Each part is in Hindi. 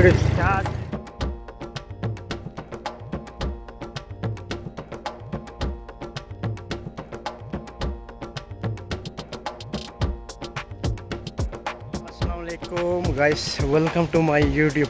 ready. Assalamualaikum guys, welcome to my YouTube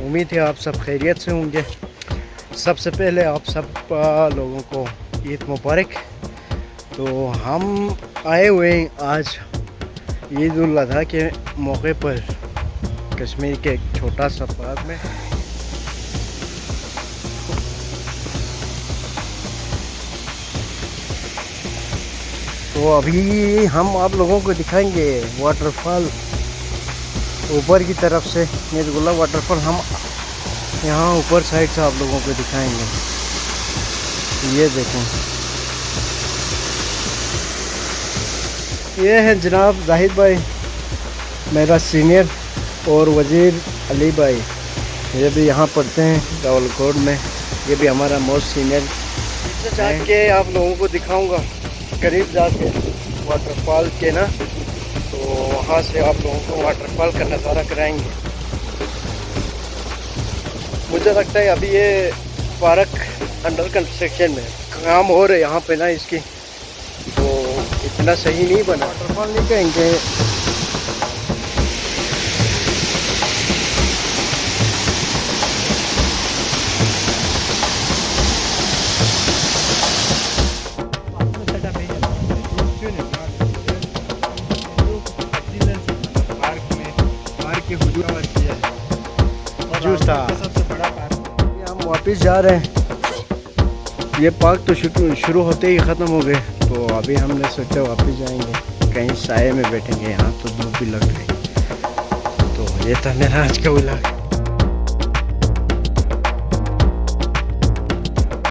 उम्मीद है आप सब खैरियत से होंगे. सबसे पहले आप सब लोगों को ईद मुबारक. तो हम आए हुए हैं आज ईद उल अज़हा के मौके पर कश्मीर के एक छोटा सा पार्क में. तो अभी हम आप लोगों को दिखाएंगे वाटरफॉल ऊपर की तरफ से निर्गोला वाटरफॉल. हम यहाँ ऊपर साइड से आप लोगों को दिखाएंगे. ये देखें, ये है जनाब जाहिद भाई, मेरा सीनियर, और वज़ीर अली भाई. ये भी यहाँ पढ़ते हैं रावलाकोट में. ये भी हमारा मोस्ट सीनियर. जाके आप लोगों को दिखाऊंगा करीब जाके वाटरफॉल के ना. तो वहाँ से आप लोगों को वाटरफॉल का नज़ारा कराएंगे. मुझे लगता है अभी ये पार्क अंडर कंस्ट्रक्शन में काम हो रहे यहाँ पे ना इसकी, तो इतना सही नहीं बना. वाटरफॉल नहीं कहेंगे, सबसे बड़ा पार्क. हम वापस जा रहे हैं. ये पार्क तो शुरू होते ही ख़त्म हो गए, तो अभी हमने सोचा वापस जाएंगे, कहीं साए में बैठेंगे. यहाँ तो धूप भी लग रही. तो ये था मेरा आज का व्लॉग.